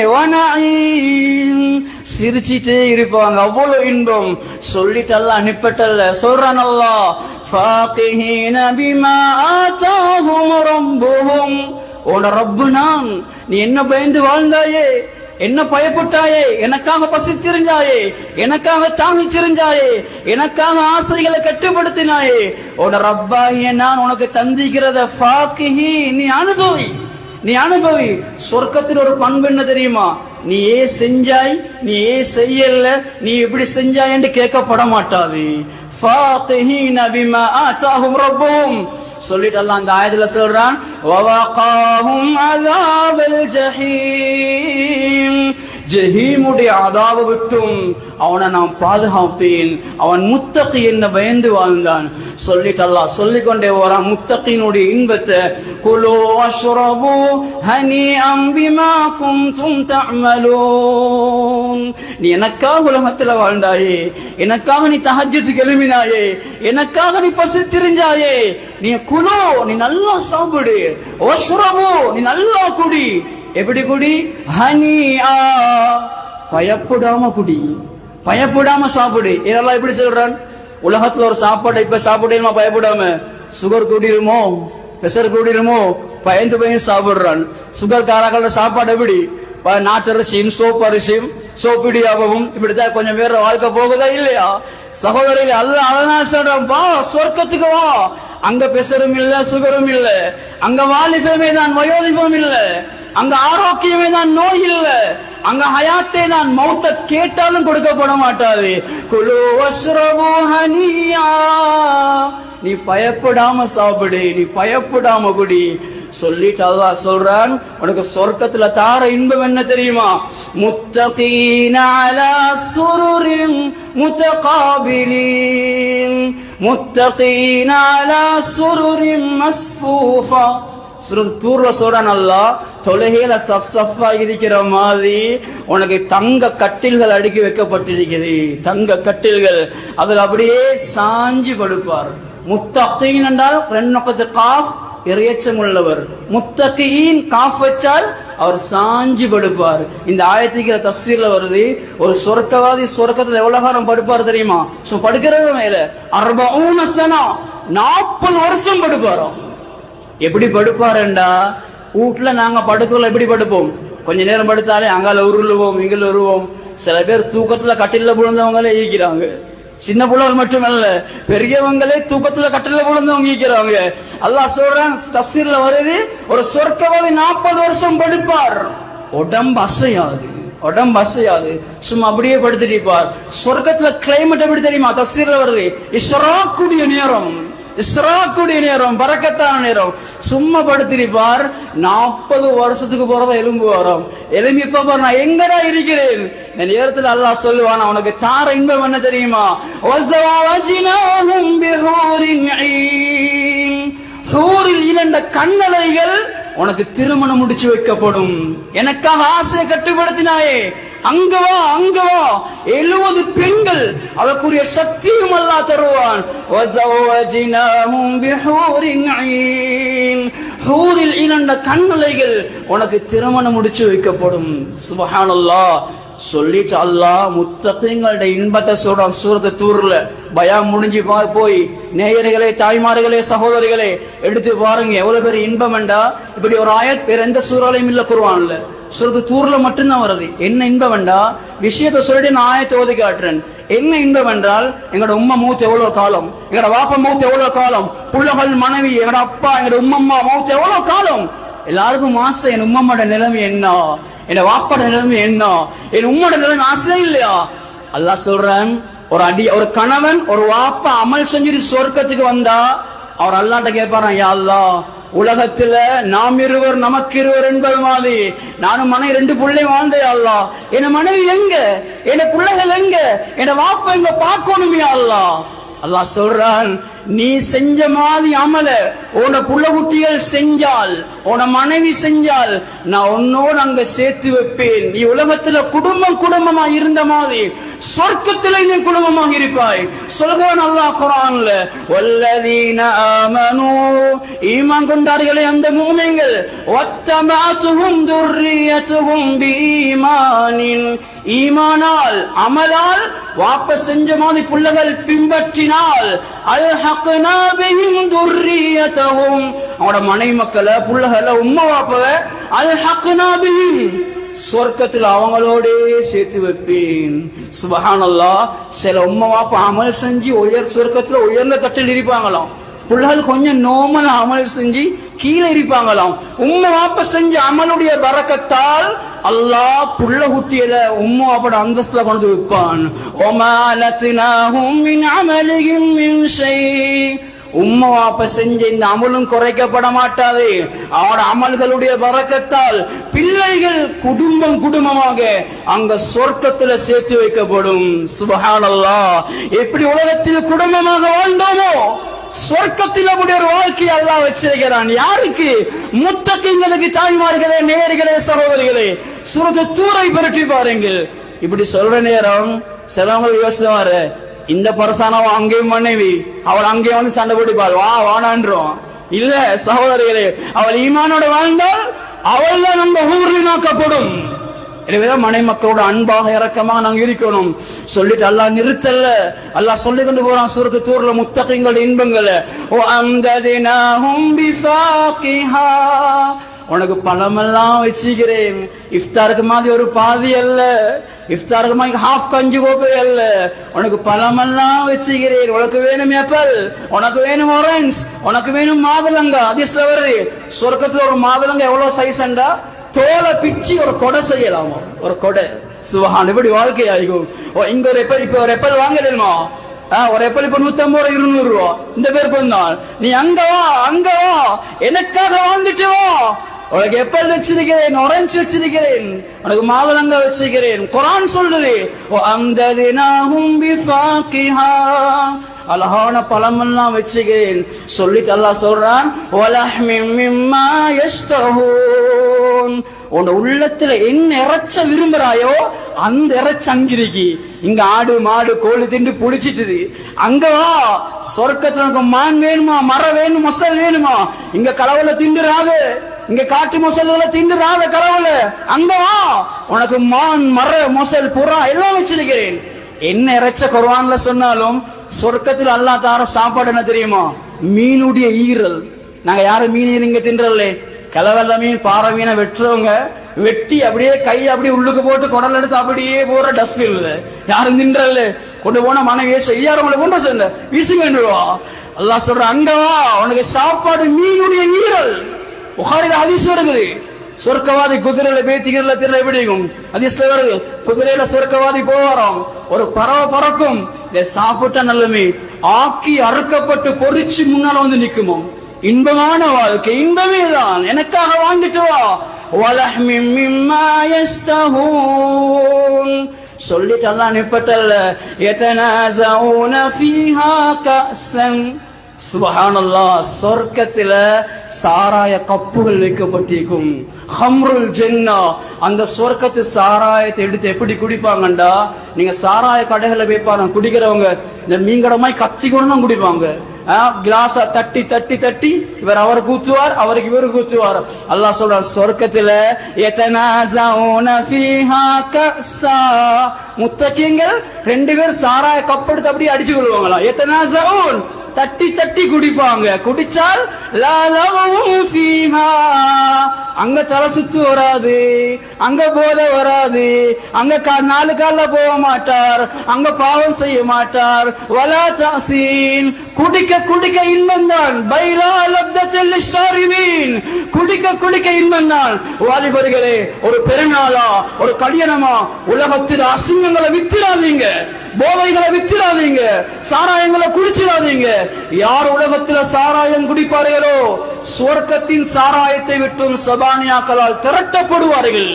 Speaker 1: சிரிச்சிட்டே இருப்பாங்க, அவ்வளவு இன்பம். சொல்லிட்டு அல்லாஹ் நிப்பட்டல்ல, சொல்றான் அல்லாஹ், ஃபாகிஹீன பிமா ஆதாஹும் ரப்புஹும், உன் ரப்பு நான், நீ என்ன பயந்து வாழ்ந்தாயே, என்ன பயப்பட்டாயே, எனக்காக பசித்திருந்தாயே, எனக்காக தாங்கிச்சிருந்தாயே, எனக்காக ஆசைகளை கட்டுப்படுத்தினாயே, உன் ரப்பாகிய நான் உனக்கு தந்திக்கிறத ஃபாகிஹி, நீ அனுபவி, நீ அனுபவி. சொர்க்கத்தில் ஒரு பண்பு என்ன தெரியுமா? நீ ஏன் செஞ்சாய், நீ ஏன் செய்யல, நீ எப்படி செஞ்சாய் என்று கேட்கப்பட மாட்டாது. ஃபாகிஹீன பிமா ஆதாஹும் ரப்புஹும் சொல்லிட்டு அல்லாஹ் அந்த ஆயத்துல சொல்றான், வவகாஹும் அஸாபல் ஜஹீம், ஜஹீமுடைய அதாபை விட்டும் அவனை நான் பாதுகாப்பேன். அவன் முத்தகி என்ன பயந்து வாழ்ந்தான். சொல்லிட்டு அல்லாஹ் சொல்லிக்கொண்டே வரான் முத்தகினுடைய இன்பத்தை. குலு வஷ்ரபு ஹனீஅம் பிமா குன்தும் தஅமலூன், நீ எனக்காக உலகத்துல வாழ்ந்தாயே, எனக்காக நீ தஹஜ்ஜுக்கு எழும்பினாயே, எனக்காக நீ பசித்திருந்தாயே, நீ குலு, நீ நல்லா சாப்பிடு, வஷ்ரபு, நீ நல்லா குடி. எப்படி குடி? ஹனிஆ, பயப்படாம குடி, பயப்படாம சாப்பிடு. இதெல்லாம் எப்படி சொல்றான்? உலகத்துல ஒரு சாப்பாடு இப்ப சாப்பிடுமா பயப்படாம? சுகர் கூடிருமோ, பிரஷர் கூடிருமோ, பயந்து பயந்து சாப்பிடுறான். சுகர் காராக்கள சாப்பாடு எப்படி? நாட்டரிசியும் சோப்பரிசியும் சோப்பிடியாகவும் இப்படித்தான் கொஞ்சம் பேர் வாழ்க்கை போகுதா இல்லையா? சகோதரிகள் அல்லாஹ் அதனால் சொல்றான், வா சொர்க்கத்துக்கு வா. அங்க பிரஷரும் இல்ல, சுகரும் இல்ல, அங்க வாலிபமே தான் வயோதிபம் இல்ல, அங்க ஆரோக்கியமே தான் நோய் இல்ல, அங்க ஹயாத்தே தான் மௌத்த கேட்டாலும் கொடுக்கப்பட மாட்டாது. குலு வஷ்ரபு ஹனியா, நீ பயப்படாம சாப்பிடு, நீ பயப்படாம குடி. சொல்லிட்டு அல்லாஹ் சொல்றான், உனக்கு சொர்க்கத்துல தார இன்பம் என்ன தெரியுமா? முத்தகீன அலா சுருரின் முத்தகாபிலீன், முத்தகீன அலா சுருரின் மஸ்ஃபூஃபா. தூர்ல சொல்றான் அல்லாஹ், தொழுகையில சஃபா இருக்கிற மாதிரி உனக்கு தங்க கட்டில்கள் அடுக்கி வைக்கப்பட்டிருக்கிறது. தங்க கட்டில்கள், அதுல அப்படியே சாஞ்சி படுப்பார். முத்தகீன் என்றால் 2 காஃப் இறையச்சம் உள்ளவர். முத்தகீன் காஃப் வச்சால் அவர் சாஞ்சி படுப்பார். இந்த ஆயத்துக்கு தஃசீர்ல வருது, ஒரு சொர்க்கவாதி சொர்க்கத்துல எவ்வளவு காலம் படுப்பார் தெரியுமா? படுக்கிறவங்க மேல 40 சனா 40 வருஷம் படுப்பாராம். எப்படி படுப்பாருண்டா, வீட்டுல நாங்க படுக்கல எப்படி படுப்போம், கொஞ்ச நேரம் படுத்தாலே அங்கால உருளுவோம் இங்கல உருவோம். சில பேர் தூக்கத்துல கட்டில விழுந்தவங்களே ஈக்கிறாங்க. சின்ன புள்ளவர்கள் மட்டுமல்ல, பெரியவங்களே தூக்கத்துல கட்டில விழுந்தவங்க ஈக்கிறாங்க. அல்லாஹ் சொல்றான், தஃசீர்ல வருது, ஒரு சொர்க்கவாதி 40 வருஷம் படுப்பார். உடம்பு அசையாது, உடம்பு அசையாது, சும்மா அப்படியே படுத்திருப்பார். சொர்க்கத்துல கிளைமேட் எப்படி தெரியுமா? தஃசீர்ல வருது, இஸ்ராக்குடைய நேரம், இஸ்ராக்குடைய நேரம், பரக்கத்தான நேரம். சும்மா படுத்திருப்பார். 40 வருஷத்துக்கு போறவ எலும்பு வரும். எலும்பி பார், நான் எங்கடா இருக்கிறேன். இந்த நேரத்தில் அல்லாஹ் சொல்லுவான், உனக்கு தார இன்பம் என்ன தெரியுமா? ஹூரில் இழந்த கண்ணலைகள் உனக்கு திருமணம் முடிச்சு வைக்கப்படும். எனக்காக ஆசையை கட்டுப்படுத்தினாயே, அங்கவா அங்கவா 70 பெண்கள், அதற்குரிய சக்தியும் அல்லாஹ் தருவான். ஹூரில் இழந்த கண்ணலைகள் உனக்கு திருமணம் முடிச்சு வைக்கப்படும். சுப்ஹானல்லாஹ். சொல்லிட்டு அல்லாஹ் முத்தகீன்களோட இன்பத்தை சொல்றான் சூரத்து தூர்ல. பயான் முடிஞ்சு போய் நேயர்களே, தாய்மார்களே, சகோதரிகளே எடுத்து பாருங்க எவ்வளவு பேர் இன்பம் வேண்டா. இப்படி ஒரு ஆயத் வேற எந்த சூறாலையும் இல்ல குர்ஆன்ல, சூரத்து தூர்ல மட்டும்தான் வருது. என்ன இன்பம் வேண்டா விஷயத்தை சொல்லிட்டு நான் ஆயத்தை ஓதி காட்டுறேன். என்ன இன்பம் என்றால், எங்களோட உம்மா மௌத் எவ்வளவு காலம், எங்களோட வாப்பா மௌத் எவ்வளவு காலம், புள்ளகள் மனைவி, எங்களோட அப்பா, எங்களோட உம்மம்மா மௌத் எவ்வளவு காலம். எல்லாருக்கும் ஆசை, என் உம்மம்மாட நிலைமை என்ன, என் வாப்பாட நிலைமை என்ன, என் உம்மோட நிலைமை ஆசை இல்லையா? அல்லாஹ் சொல்றான், ஒரு கணவன் ஒரு வாப்பா அமல் செஞ்சுட்டு சொர்க்கத்துக்கு வந்தா அவர் அல்லாஹ்ட்ட கேட்பாராம், யா அல்லாஹ், உலகத்துல நாம் இருவர் நமக்கு இருவர் என்பது மாதிரி நானும் மனைவி 2 பிள்ளை வாழ்ந்தே அல்லாஹ், என் மனைவி எங்க, என் பிள்ளைகள் எங்க, என் வாப்பா எங்க பார்க்கணுமே அல்லாஹ். அல்லாஹ் சொல்றான், நீ செஞ்ச மாதிரி அமல உன புள்ள குட்டிகள் செஞ்சால், உன மனைவி செஞ்சால், நான் உன்னோடு அங்க சேர்த்து வைப்பேன். நீ உலகத்துல குடும்பம் குடும்பமா இருந்த மாதிரி சொர்க்கத்திலே நீ குடும்பமாக இருப்பாய். சொல்கிறான் அல்லாஹ் குர்ஆன்ல, வல்லதீன ஆமனூ, ஈமான் கொண்டார்களே அந்த மூமின்கள், வத்தபஅத்துஹும் துர்ரியத்துஹும் பீமானின், ஈமானால் அமலால் வாப்ப செஞ்ச மாதிரி பிள்ளைகள் பின்பற்றினால், அல்ஹக்னா பிஹிம் துர்ரியத்துஹும், அவனோட மனைவி மக்களை புள்ளைகளை உம்மா வாப்பவை அல்ஹக்னா பிஹிம், சொர்க்கத்தில் அவங்களோடே சேர்த்து வைப்பேன். சுப்ஹானல்லாஹ். சில உம்மா வாப்பா அமல் செஞ்சு சொர்க்கத்துல உயர்ந்த தட்டில் இருப்பாங்களாம், புள்ளைகள் கொஞ்சம் நோமலா அமல் செஞ்சு கீழே இருப்பாங்களாம். உம்மா வாப்பா செஞ்ச அமலுடைய பரக்கத்தால் அல்லாஹ் புள்ள குட்டியில உம்மா வாப்போட அந்தஸ்துல கொண்டு வைப்பான். ஒமா லத்னாஹும் மின் அமலிஹிம் மின் ஷை, உம்மா வாப்பா செஞ்ச இந்த அமலும் குறைக்கப்பட மாட்டாது. அவனோட அமல்களுடைய பரக்கத்தால் பிள்ளைகள் குடும்பம் குடும்பமாக அங்க சொர்க்கத்துல சேர்த்து வைக்கப்படும். சுப்ஹானல்லாஹ். எப்படி உலகத்தில் குடும்பமாக வாழ்ந்தோமோ சொர்க்கத்தில் அப்படி ஒரு வாழ்க்கையை அல்லாஹ் வச்சிருக்கிறான். யாருக்கு? முத்தகீன்களுக்கு. தாய்மார்களே, நேயர்களே, சகோதரிகளே, சூரத்து தூரை பரட்டி பாருங்கள். இப்படி சொல்ற நேரம் சிலவங்க யோசிச்சுவாரு, இந்த பரசானவன் அங்கேயும் மனைவி, அவள் அங்கே வந்து சண்டை பிடிப்பாள், வா வானான்றோம். இல்ல சகோதரிகளே, அவள் ஈமானோட வாழ்ந்தால் அவள் தான் அந்த ஊரில் நோக்கப்படும். எனவே மனை மக்களோட அன்பாக இரக்கமாக நாங்க இருக்கணும். சொல்லிட்டு அல்லாஹ் நிறுத்தல்ல, அல்லாஹ் சொல்லி கொண்டு போறான் சூரத்து தூர்ல முத்தகீன்கள் இன்பங்களை. ஓ அம்ததினாஹும் பிஃபாகிஹா, உனக்கு பழமெல்லாம் வச்சுக்கிறேன். இஃப்தாருக்கு மாதிரி ஒரு பாதி அல்ல, இஃப்தாருக்கு மாதிரி ஹாஃப் கஞ்சி கோப்பை அல்ல, உனக்கு பழமெல்லாம் வச்சுக்கிறேன். உனக்கு வேணும் ஆப்பிள், உனக்கு வேணும் ஆரஞ்சு, உனக்கு வேணும் மாதுளங்கா. ஹதீஸ்ல வருது, சொர்க்கத்துல ஒரு மாதுளங்கா எவ்வளவு சைஸ்ண்டா தோலை பிச்சு ஒரு கொடை செய்யலாமா, ஒரு கொடை. சுபஹான். இப்படி வாழ்க்கை ஆகும். இங்க ஒரு எப்பல், இப்ப ஒரு எப்பல் வாங்கலுமா, ஒரு எப்பல் இப்ப 150 ரூபா 200 ரூபா. இந்த பேர் பொண்ணால் நீ அங்க வா, அங்க வா, எனக்காக வாழ்ந்துட்டு வா. உனக்கு எப்பல் வச்சிருக்கிறேன், ஆரஞ்சு வச்சிருக்கிறேன், உனக்கு மாதுளங்க வச்சிருக்கிறேன். குர்ஆன் சொல்லுது வஅம்தத்னாஹும் பிஃபாகிஹா, அழகான பழமெல்லாம் வச்சுக்கிறேன் சொல்லிட்டு அல்லாஹ் சொல்றான் வலஹ்மிம் மிம்மா யஷ்தஹூன், உன் உள்ளத்துல என்ன இறைச்ச விரும்புறாயோ அந்த இறைச்ச அங்கிருக்கு. இங்க ஆடு மாடு கோழி திண்டு புடிச்சிட்டுது, அங்க வா சொர்க்கத்துல உனக்கு மான் வேணுமா, மரம் வேணும், மொசல் வேணுமா, இங்க கடவுளை திண்டுறாது, இங்க காட்டு மொசல்களை திண்டுறாத கடவுளை, அங்க வா உனக்கு மான் மர மொசல் புறா எல்லாம் வச்சிருக்கிறேன். என்ன இறைச்ச குர்ஆன்ல சொன்னாலும் சொர்க்கத்தில் அல்லாஹ் தார சாப்பாடு என்ன தெரியுமா? மீனுடைய ஈரல். நாங்க யாரும் மீன் இங்க தின்றல்ல, கலவல்ல மீன் பாறை மீனை வெட்டுறவங்க வெட்டி அப்படியே கை அப்படியே உள்ளுக்கு போட்டு குடல் எடுத்து அப்படியே போற டஸ்ட்பின்ல யாரும் தின்றல்ல, கொண்டு போன மனைவியை செய்யாரு உங்களை கொண்டு செல்ல வீசுங்கன்றுவா. அல்லாஹ் சொல்ற அங்க வா உனக்கு சாப்பாடு மீனுடைய ஈரல். புகாரில ஹதீஸ் வருது, சொர்க்கவாதி குதிரையில பேத்திகள்ல தெரியல எப்படிக்கும் ஹதீஸ்ல வருது, குதிரையில சொர்க்கவாதி போவாராம், ஒரு பறவை பறக்கும், இதை சாப்பிட்டா நல்லமே ஆக்கி அறுக்கப்பட்டு பொறிச்சு முன்னால வந்து நிக்குமோ. இன்பமான வாழ்க்கை, இன்பமே தான், எனக்காக வாங்கிட்டு வா. வலஹ்மிம் மிம்மா யஸ்தஹூன் சொல்லிட்டு அல்லாஹ் நிப்பட்டல்ல யதனாஸஊன ஃபீஹா கஅஸன். சுப்ஹானல்லாஹ், சொர்க்கத்தில சாராய கப்புகள் வைக்கப்பட்டிருக்கும். ஹம்ருல் ஜன்னா, அந்த சொர்க்கத்து சாராயத்தை எடுத்து எப்படி குடிப்பாங்கண்டா, நீங்க சாராய கடைகளை போய் பாருங்க, குடிக்கிறவங்க இந்த மீன்கடமாய் கத்திக்கொண்டு தான் குடிப்பாங்க. கிளாஸ தட்டி தட்டி தட்டி இவர் அவர் கூத்துவார், அவருக்கு இவர் கூத்துவார். அல்லாஹ் சொல்றார் சொர்க்கத்துல யதனாஸஊன ஃபீஹா கஅஸா, முத்தகீங்கள் ரெண்டு பேர் சாராய கப்படுத்து அப்படியே அடிச்சு கொள்வாங்களாம். யதனாஸஊன் தட்டி தட்டி குடிப்பாங்க, குடிச்சால் லா லவும் ஃபீஹா, அங்க தலை சுத்து வராது, அங்க போதை வராது, அங்க நாலு கால்ல போக மாட்டார், அங்க பாவம் செய்ய மாட்டார். வலா தஸீன், குடிக்க குடிக்க இன்பம் தான். பைலா லப்தத்தில் லிஷாரிபீன், குடிக்க குடிக்க இன்பம் தான். வாலிபர்களே, ஒரு பெருநாளா ஒரு கல்யாணமா உலகத்தில் அசிங்கங்களை வித்திராதீங்க, போதைகளை வித்திராதீங்க, சாராயங்களை குடிச்சிடாதீங்க. யார் உலகத்தில் சாராயம் குடிப்பார்களோ சுவர்க்கத்தின் சாராயத்தை விட்டும் சபானியாக்களால் திரட்டப்படுவார்கள்.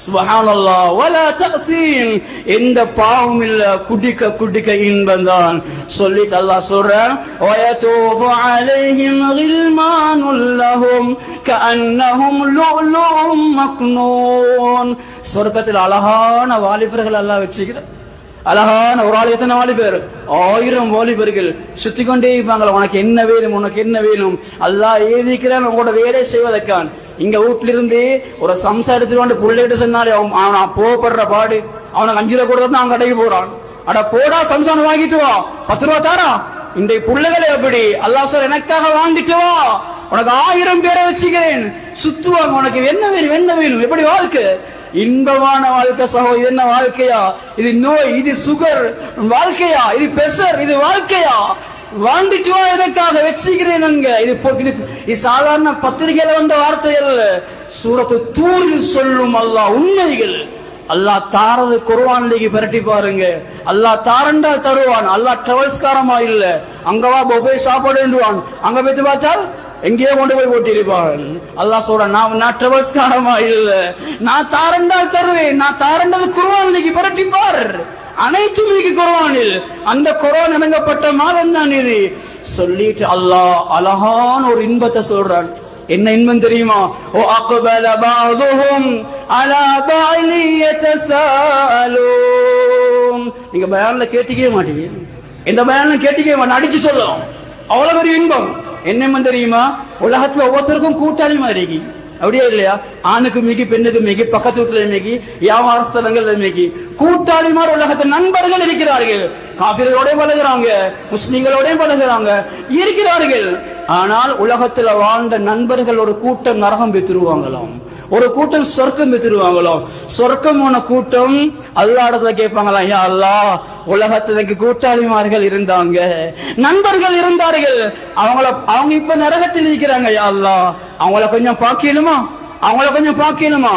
Speaker 1: சுப்ஹானல்லாஹ், வலா தஸீன், எந்த பாவம் இல்ல, குடிக்க குடிக்க இன்பம்தான். சொல்லிட்டு அல்லாஹ் சொல்றான் வயதூஃபு அலைஹிம் கில்மானுல் லஹும் கஅன்னஹும் லுஅ்லுஉம் மக்னூன். சொர்க்கத்தில் அழகான வாலிபர்கள் அல்லாஹ் வச்சிருக்கிறார். அழகான ஒரு ஆள் எத்தனை வாலிபர்? 1000 வாலிபர்கள் சுத்தி கொண்டே இருப்பாங்களா, உனக்கு என்ன வேணும், உனக்கு என்ன வேணும். அல்லாஹ் ஏதிக்கிறான் உங்களோட வேலை செய்வதற்கான். இங்க வீட்டுல இருந்து ஒரு சம்சா எடுத்துட்டு வந்து புள்ளைகிட்ட சொன்னாலே அவன் போகப்படுற பாடு, அவனுக்கு 5 ரூபா கொடுத்தா அவன் கடைக்கு போறான். அட போடா சம்சான் வாங்கிட்டு வா, 10 ரூபா தாரா. இன்றைய புள்ளைகளை எப்படி அல்லாஹ் சொல்ற எனக்காக வாங்கிட்டு வா, உனக்கு 1000 பேரை வச்சுக்கிறேன், சுத்துவாங்க, உனக்கு என்ன வேணும் என்ன வேணும். எப்படி வாழ்க்கை? இன்பமான வாழ்க்கை சகோதரி. என்ன வாழ்க்கையா இது? நோய், இது சுகர் வாழ்க்கையா? இது பிரஷர், இது வாழ்க்கையா? வாங்கிட்டு வா, எனக்காக வச்சுக்கிறேன். இது சாதாரண பத்திரிகையில வந்த வார்த்தைகள், சூரத்து தூரில் சொல்லும் அல்லாஹ் உண்மைகள். அல்லாஹ் தாரது குர்ஆன்லயே பரட்டி பாருங்க. அல்லாஹ் தாரண்டா தருவான். அல்லாஹ் டிராவல்ஸ்காரமா இல்ல, அங்கவா போய் சாப்பாடு வேண்டுவான், அங்க போய் பார்த்தால் எங்கேயோ கொண்டு போய் போட்டிருப்பான். அல்லாஹ் சொல்றான் நான் டிராவல்ஸ்காரமா இல்ல, நான் தாரண்டா தருவேன். நான் தாரண்டது குர்ஆன்லயே பரட்டி பார், அனைத்தும் இன்னைக்கு குர்ஆனில். அந்த குர்ஆன் இறங்கப்பட்ட மாதம் தான் இது. சொல்லிட்டு அல்லாஹ் அழகான ஒரு இன்பத்தை சொல்றான். என்ன இன்பம் தெரியுமா? ஓ அக்பல பஅதுஹும் அலா பஅலி யதஸாலூன். நீங்க பயான்ல கேட்டிக்கவே மாட்டீங்க, இந்த பயான்ல கேட்டிக்கவே மாட்டீங்க, அடிச்சு சொல்லும். அவ்வளவு பெரிய இன்பம். என்ன தெரியுமா? உலகத்துல ஒவ்வொருத்தருக்கும் கூட்டாளி மாதிரி, அப்படியே இல்லையா? ஆணுக்கு மிகி, பெண்ணுக்கு மிகி, பக்கத்து வீட்டுல மிகி, வியாபார ஸ்தலங்கள்ல மிகி, கூட்டாளிமார் உலகத்தில் நண்பர்கள் இருக்கிறார்கள். காபிர்களோட பழகுறாங்க, முஸ்லிம்களோட பழகுறாங்க, இருக்கிறார்கள். ஆனால் உலகத்துல வாழ்ந்த நண்பர்கள் ஒரு கூட்டம் நரகம் பெற்றுருவாங்களாம், ஒரு கூட்டம் சொர்க்கம் பெற்றுருவாங்களாம். சொர்க்கம் போன கூட்டம் அல்லாஹ்விடத்துல கேட்பாங்களா, யா அல்லாஹ், உலகத்துல எனக்கு கூட்டாளிமார்கள் இருந்தாங்க, நண்பர்கள் இருந்தார்கள், அவங்க இப்ப நரகத்தில் இருக்கிறாங்க, யா அல்லாஹ், அவங்கள கொஞ்சம் பார்க்கலுமா, அவங்கள கொஞ்சம் பார்க்கலுமா?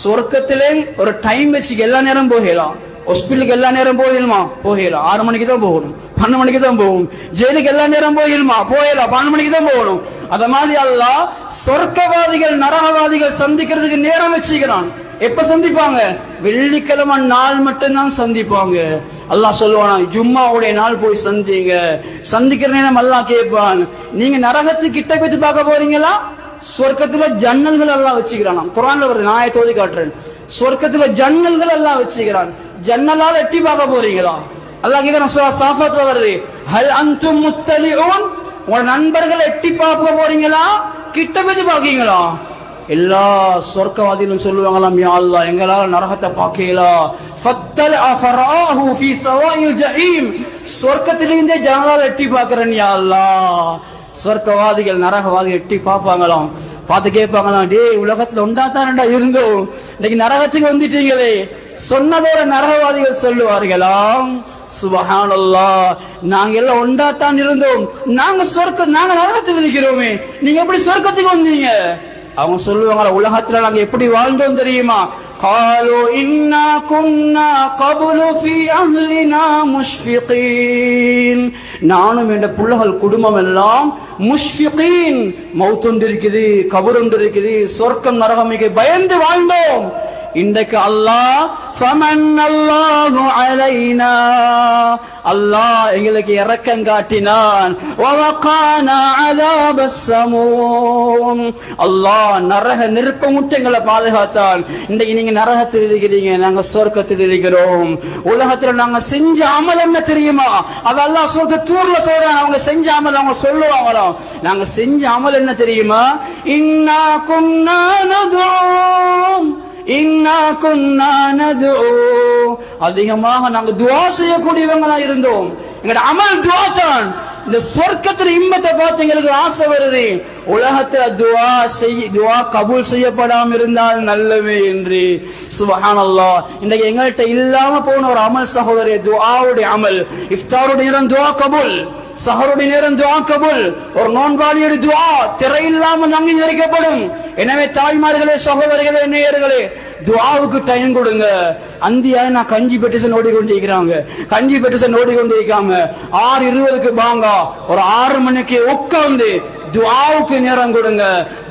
Speaker 1: சொர்க்கத்திலே ஒரு டைம் வச்சு எல்லா நேரம் போகலாம். ஹாஸ்பிட்டலுக்கு எல்லா நேரம் போயிடுமா? போகலாம். 6 மணிக்கு தான் போகணும், 12 மணிக்கு தான் போகணும். ஜெயிலுக்கு எல்லா நேரம் போயிடுமா? போகலாம், 12 மணிக்கு தான் போகணும். அத மாதிரி அல்லாஹ் சொர்க்கவாதிகள் நரகவாதிகள் சந்திக்கிறதுக்கு நேரம் வச்சுக்கிறான். எப்ப சந்திப்பாங்க? வெள்ளிக்கிழமை நாள் மட்டும்தான் சந்திப்பாங்க. அல்லாஹ் சொல்லுவானா, ஜும்மாவுடைய நாள் போய் சந்திங்க. சந்திக்கிற நேரம் அல்லாஹ் கேட்பான், நீங்க நரகத்துக்கு கிட்ட போய் பார்க்க போறீங்களா? சொர்க்கத்துல ஜன்னல்கள் எல்லாம் வச்சுக்கிறான். குர்ஆன்ல வருது, நான் ஆயத்தை ஓதி காட்டுறேன். சொர்க்கத்துல ஜன்னல்கள் எல்லாம் வச்சுக்கிறான். ஜன்னலால எட்டி பார்க்க போறீங்களா? அல்லாஹ் கேக்குறான், சூரா சாஃபாத்ல வருது, ஹல் அன்தும் முத்தலிஊன், உங்க நண்பர்களை எட்டி பார்க்க போறீங்களா, கிட்ட போய் பாக்கீங்களா? எல்லா சொர்க்கவாதிகளும் சொல்லுவாங்களாம், யா அல்லாஹ் எங்களால நரகத்தை பார்க்கலா. ஃபத்தல் அஃபராஹு ஃபீ ஸவாயில் ஜஹீம், சொர்க்கத்திலிருந்தே ஜன்னலால எட்டி பார்க்கறேன் யா அல்லாஹ். சொர்க்கவாதிகள் நரகவாதிகள் எட்டி பார்ப்பாங்களாம். பார்த்து கேட்பாங்களாம், டேய் உலகத்துல ஒண்டாத்தானடா இருந்தோம், இன்னைக்கு நரகத்துக்கு வந்துட்டீங்களே. சொன்னதோட நரகவாதிகள் சொல்லுவார்களாம், சுப்ஹானல்லாஹ், நாங்க எல்லாம் ஒண்டாத்தான் இருந்தோம், நாங்க நரகத்தில் இருக்கிறோமே, நீங்க எப்படி சொர்க்கத்துக்கு வந்தீங்க? அவங்க சொல்லுவாங்களா, உலகத்துல நாங்க எப்படி வாழ்ந்தோம் தெரியுமா? قالوا إنا كنا قبل في أهلنا مشفقين, நானும் என்ற புள்ளகள் குடும்பம் எல்லாம் முஷ்ஃபிகீன், மௌத் ஒன்று இருக்குது, கபர் ஒன்று இருக்குது, சொர்க்கம் நரகம் பயந்து வாழ்ந்தோம். இன்றைக்கு அல்லாஹ் ஃபமன்னல்லாஹு அலைனா, அல்லாஹ் எங்களுக்கு இரக்கம் காட்டினான். வவகானா அஸாபஸ் ஸமூம், அல்லாஹ் நரக நெருப்பமுட்டு எங்களை பாதுகாத்தான். இன்றைக்கு நீங்க நரகத்தில் இருக்கிறீங்க, நாங்க சொர்க்கத்தில் இருக்கிறோம். உலகத்துல நாங்க செஞ்ச அமல் என்ன தெரியுமா? அது அல்லாஹ் சூரத்து தூர்ல சொல்றான். அவங்க செஞ்ச அமல் அவங்க சொல்லுவாங்களாம், நாங்க செஞ்ச அமல் என்ன தெரியுமா? இன்னா குன்னா நதுஉ, இன்னா குன்னா நதுஉ, அதிகமாக நாங்க துஆ செய்யக்கூடியவங்களா இருந்தோம். எங்கட அமல் துஆ தான். இந்த சொர்க்கத்துல இன்பத்தை பார்த்து எங்களுக்கு ஆசை வருது. உலகத்துல துஆ கபூல் செய்யப்படாம இருந்தால் நல்லவே என்று. சுப்ஹானல்லாஹ், இன்னைக்கு எங்கள்கிட்ட இல்லாம போன ஒரு அமல் சகோதரி, துஆவுடைய அமல். இஃப்தாருடைய நேரம் துஆ கபூல், சஹருடைய நேரம் துஆ கபூல், ஒரு நோன்பாளியுடைய துஆ திரையில்லாம அங்கீகரிக்கப்படும். எனவே தாய்மார்களே, சகோதரிகளே, நேயர்களே, துஆவுக்கு டைம் கொடுங்க. அந்தியாய் நான் கஞ்சி பெட்டிஷன் ஓடிக்கொண்டிருக்கிறாங்க, கஞ்சி பெட்டிஷன் ஓடிக்கொண்டிருக்காங்க. 6:20க்கு பாங்க, ஒரு 6 மணிக்கு உட்கார்ந்து துஆவுக்கு நேரம் கொடுங்க.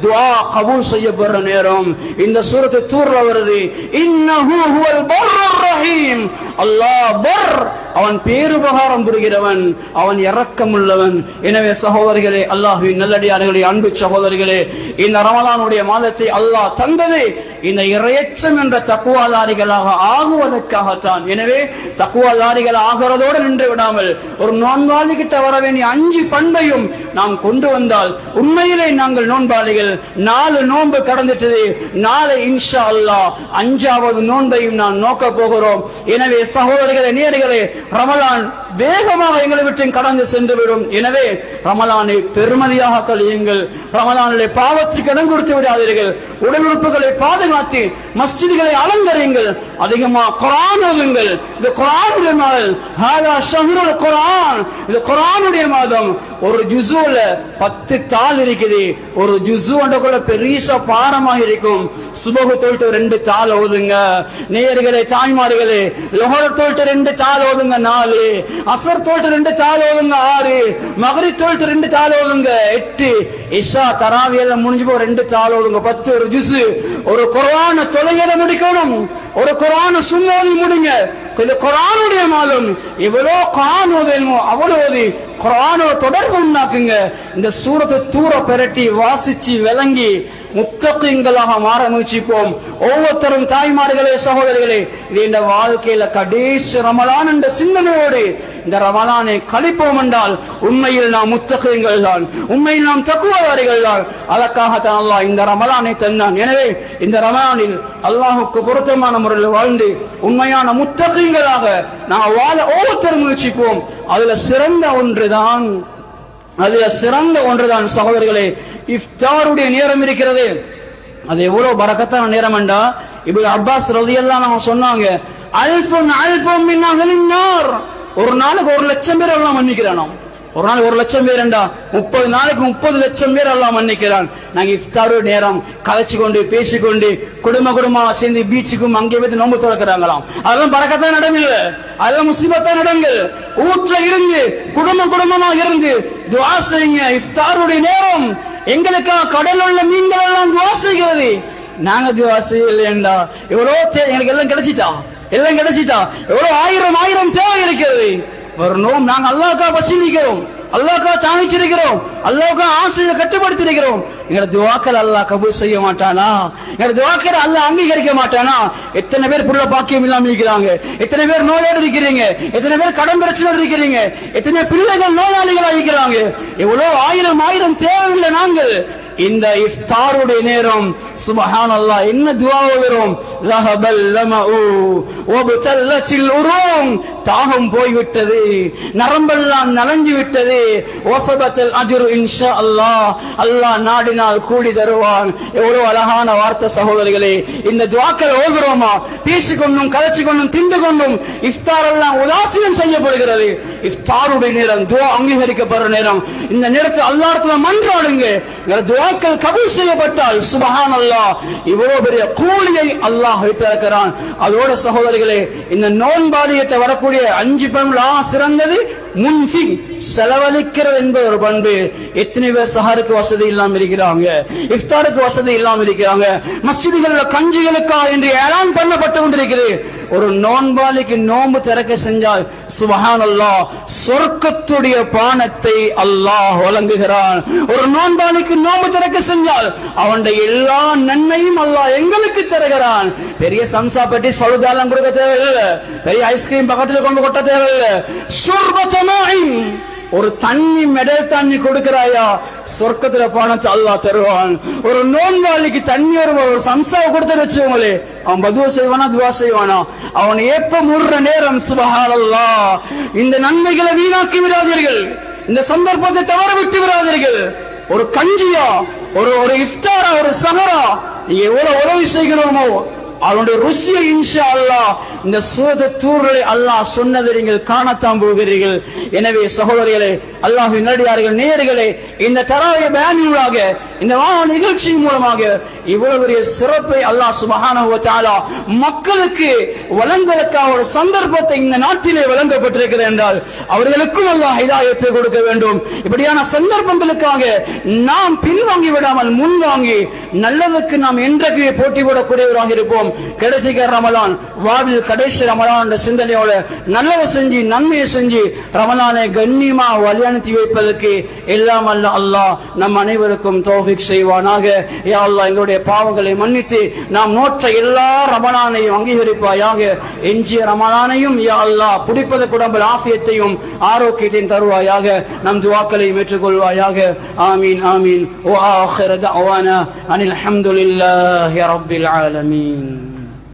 Speaker 1: துஆ கபூல் செய்யப்படுற நேரம். இந்த சூரத்து தூர்ல வருது, இன்னஹு ஹுவல் பர்ருர் ரஹீம், அல்லாஹ் பர், அவன் பேருபகாரம் புரிகிறவன், அவன் இரக்கம் உள்ளவன். எனவே சகோதரிகளே, அல்லாஹ்வின் நல்லடியார்களே, அன்பு சகோதரிகளே, இந்த ரமலானுடைய மாதத்தை அல்லாஹ் தந்தது இந்த இறையச்சம் என்ற தக்வாதாரிகளாக ஆகுவதற்காகத்தான். எனவே தக்வாதாரிகள் ஆகிறதோடு நின்று விடாமல் ஒரு நோன்பாளி கிட்ட வர வேண்டிய 5 பண்பையும் நாம் கொண்டு வந்தால் உண்மையிலே நாங்கள் நோன்பாளிகள். 4 நோன்பு கடந்துட்டது, நாளை இன்ஷா அல்லாஹ் 5வது நோன்பையும் நான் நோக்க போகிறோம். எனவே சகோதரிகளே, நேயர்களே, ரமலான் வேகமாக எங்களை விட்டு கடந்து சென்றுவிடும். எனவே ரமலானை பெருமதியாக கழியுங்கள். ரமலானிலே பாவத்துக்கு இடம் கொடுத்து விடாதீர்கள். உடல் உறுப்புகளை பாதுகாத்து மஸ்ஜிதுகளை அலங்கரியுங்கள். அதிகமாக குர்ஆன் ஓதுங்கள். இந்த குர்ஆனுடைய மாதம், ஹாதா ஷஹ்ருல் குர்ஆன், இது குர்ஆனுடைய மாதம். ஒரு ஜுஸுல 10 தாள் இருக்குது. ஒரு ஜுஸுன்றக்குள்ள பெரிய பாரமாக இருக்கும். சுபஹ் தொழுட்டு 2 தாள் ஓதுங்க. நேயர்களே, தாய்மார்களே, லுஹர் தொழுட்டு 2 தாள் ஓதுங்க 4, அஸ்ர் தொழுட்டு 2 தாள் ஓதுங்க 6, மக்ரிப் தொழுட்டு 2 தாள் ஓதுங்க 8, இஷா தராவி எல்லாம் முடிஞ்சு போ 2 தாள் ஓதுங்க 10. ஒரு ஜுஸ், ஒரு குர்ஆனை தொலையிட முடிக்கணும். ஒரு குர்ஆனை சும்மோதி முடிங்க. இந்த குர்ஆனுடைய மாதம் எவ்வளவு குர்ஆன் ஓதணுமோ அவ்வளவு ஓதி குர்ஆனோட தொடர்பு உண்டாக்குங்க. இந்த சூரத்தை தூர பெரட்டி வாசிச்சு விளங்கி முத்தகீன்களாக மாற முயற்சிப்போம். ஒவ்வொருத்தரும் தாய்மார்களே, சகோதரிகளே, இது இந்த வாழ்க்கையில கடைசி ரமலான் என்ற சிந்தனையோடு இந்த ரமலானை கழிப்போம் என்றால் உண்மையில் நாம் முத்தகீன்கள் தான், உண்மையில் நாம் தக்வாதாரிகள் தான். அதற்காகத்தான் அல்லாஹ் இந்த ரமலானை தந்தான். எனவே இந்த ரமலானில் அல்லாஹுக்கு பொருத்தமான முறையில் வாழ்ந்து உண்மையான முத்தகீன்களாக நாம் வாழ ஒவ்வொருத்தரும் முயற்சிப்போம். அதுல சிறந்த ஒன்றுதான் சகோதரிகளே, இஃப்தாருடைய நேரம் இருக்கிறது. அது எவ்வளவு பரக்கத்தான நேரம் என்றா, இப்னு அப்பாஸ் ரலியல்லாஹு அன்ஹு சொன்னாங்க, அல்ஃபுன் மின் அஹ்லின் நார், ஒரு நாளுக்கு 1,00,000 பேர் எல்லாம் மன்னிக்கிறானாம். ஒரு நாள் 1 லட்சம் பேர் 30 நாளைக்கு 30 லட்சம் பேர் அல்லாஹ் மன்னிக்கிறான். நாங்க இஃப்தாரு நேரம் கதைச்சு கொண்டு பேசிக்கொண்டு குடும்பமா சேர்ந்து பீச்சுக்கும் அங்கே போய் நோன்பு திறக்கிறாங்களாம். அதெல்லாம் பரக்கத்தான் நடமில்ல, அதெல்லாம் முஸ்லிமத்தான் நடங்கள். வீட்டுல இருந்து குடும்பமா இருந்து துஆ செய்யுங்க. இஃப்தாருடைய நேரம் எங்களுக்காக கடல் உள்ள மீன்கள் எல்லாம் துஆ செய்கிறது. நாங்க துஆ செய்யலையேண்டா எவ்வளோ எங்களுக்கு எல்லாம் கிடைச்சிட்டா எவ்வளவு ஆயிரம் தேவை இருக்கிறது. வரணும் நாங்க அல்லாஹ்க்காக பசிக்கிறோம், அல்லாஹ்க்காக தானிச்சிருக்கிறோம், அல்லாஹ்க்காக ஆசையை கட்டுப்படுத்திருக்கிறோம். எங்களோட துஆக்கள் அல்லாஹ் கபூல் செய்ய மாட்டானா? எங்களோட துஆக்கள் அல்லாஹ் அங்கீகரிக்க மாட்டானா? எத்தனை பேர் புள்ள பாக்கியம் இல்லாம இருக்கிறாங்க, எத்தனை பேர் நோயோடு இருக்கிறீங்க, எத்தனை பேர் கடன் பிரச்சனை இருக்கிறீங்க, எத்தனை பிள்ளைகள் நோயாளிகளா இருக்கிறாங்க. எவ்வளவு ஆயிரம் தேவையில்லை. நாங்கள் இந்த இஃப்தாருடைய நேரம் சுப்ஹானல்லாஹ் என்ன துஆ ஓதுறோம். ரஹபல் லமஉ வபதல்லத்தில் உரும், தாகம் போய்விட்டது, நரம்பெல்லாம் நலஞ்சு விட்டது. வஸபத்தல் அஜ்ரு இன்ஷா அல்லாஹ், அல்லாஹ் நாடினால் கூலி தருவான். எவ்வளவு அழகான வார்த்தை சகோதரிகளே. இந்த துஆக்கள் ஓதுறோமா? பேசிக்கொண்டும் கதைச்சுக்கொண்டும் திண்டு கொண்டும் இஃப்தார் எல்லாம் உதாசீனம் செய்யப்படுகிறது. இஃப்தாருடைய நேரம் துஆ அங்கீகரிக்கப்படுற நேரம். இந்த நேரத்தில் அல்லாஹ்விடத்தில் மன்றாடுங்க. துஆக்கள் கபூல் செய்யப்பட்டால் சுப்ஹானல்லாஹ் இவ்வளவு பெரிய கூலியை அல்லாஹ் வைத்திருக்கிறான். அதோட சகோதரிகளே, இந்த நோன்பாளியத்தை வரக்கூடிய 5 பண்புல சிறந்தது முன்ஃபிக், செலவழிக்கிறது என்பது ஒரு பண்பு. எத்தனை பேர் சஹருக்கு வசதி இல்லாம இருக்கிறாங்க, இஃப்தாருக்கு வசதி இல்லாம இருக்கிறாங்க. மஸ்ஜிதுகள்ல கஞ்சிகளுக்கா என்று ஏலான் பண்ணப்பட்டு கொண்டிருக்கிறது. ஒரு நோன்பாளிக்கு நோன்பு திறக்க செஞ்சால் சுப்ஹானல்லாஹ் சொர்க்கத்துடைய பானத்தை அல்லாஹ் வழங்குகிறான். ஒரு நோன்பாளிக்கு நோன்பு திறக்க செஞ்சால் அவனுடைய எல்லா நன்மையும் அல்லாஹ் எங்களுக்கு தருகிறான். பெரிய சம்சா பெட்டிஸ் பழுதாலாம் கொடுக்க தேவையில்லை, பெரிய ஐஸ்கிரீம் பக்கத்தில் கொண்டு கொட்ட தேவையில்லை. ஒரு தண்ணி மெடல் தண்ணி கொடுக்கிறாயா, சொர்க்கத்துல பானத்தை அல்லாஹ் தருவான். ஒரு நோன்பாளிக்கு தண்ணி ஒரு சம்சாவை கொடுத்து வச்சுங்களே, அவன் பதுவா செய்வானா துவா செய்வானா? அவன் ஏப்ப முடுற நேரம் சுப்ஹானல்லாஹ். இந்த நன்மைகளை வீணாக்கி விடாதீர்கள், இந்த சந்தர்ப்பத்தை தவற விட்டு விடாதீர்கள். ஒரு கஞ்சியா, ஒரு இஃப்தாரா, ஒரு சஹரா, நீங்க எவ்வளவு உதவி செய்கிறோமோ அவனுடைய ருசியை இன்ஷா அல்லாஹ் இந்த சூரத்துல் அல்லாஹ் சொன்னதை நீங்கள் காணத்தான் போகிறீர்கள். எனவே சகோதரிகளே, அல்லாஹ்வின் நல்லடியார்களே, நேயர்களே, இந்த தராவிய பயானினூடாக, இந்த நிகழ்ச்சி மூலமாக இவ்வளவு பெரிய சிறப்பை அல்லாஹ் சுப்ஹானஹு வ தஆலா மக்களுக்கு வழங்குவதற்காக ஒரு சந்தர்ப்பத்தை இந்த நாட்டிலே வழங்கப்பட்டிருக்கிறது என்றால் அவர்களுக்கும் அல்லாஹ் ஹிதாயத்தை கொடுக்க வேண்டும். இப்படியான சந்தர்ப்பங்களுக்காக நாம் பின்வாங்கி விடாமல் முன்வாங்கி நல்லதுக்கு நாம் என்றைக்கு போட்டி போடக்கூடியவராக இருப்போம். கடைசி ரமலான் வாழ்வில் கடைசி ரமலான் என்ற சிந்தனையோட நல்லதை செஞ்சு நன்மையை செஞ்சு ரமலானை கண்ணியமா வழி அனுப்பி வைப்பதற்கு எல்லாம் அல்ல அல்லாஹ் நம் அனைவருக்கும் தௌஃபீக் செய்வானாக. யா அல்லாஹ் எங்களுடைய பாவங்களை மன்னித்து நாம் நோற்ற எல்லா ரமலானையும் அங்கீகரிப்பாயாக. எஞ்சிய ரமலானையும் யா அல்லாஹ் பிடிப்பதற்கு உடம்பு ஆஃபியத்தையும் ஆரோக்கியத்தையும் தருவாயாக. நம் துஆக்களையும் ஏற்றுக்கொள்வாயாக. ஆமீன் ஆமீன். வ ஆகிரு தஅவானா அனில் ஹம்துலில்லாஹி ரப்பில் ஆலமீன்.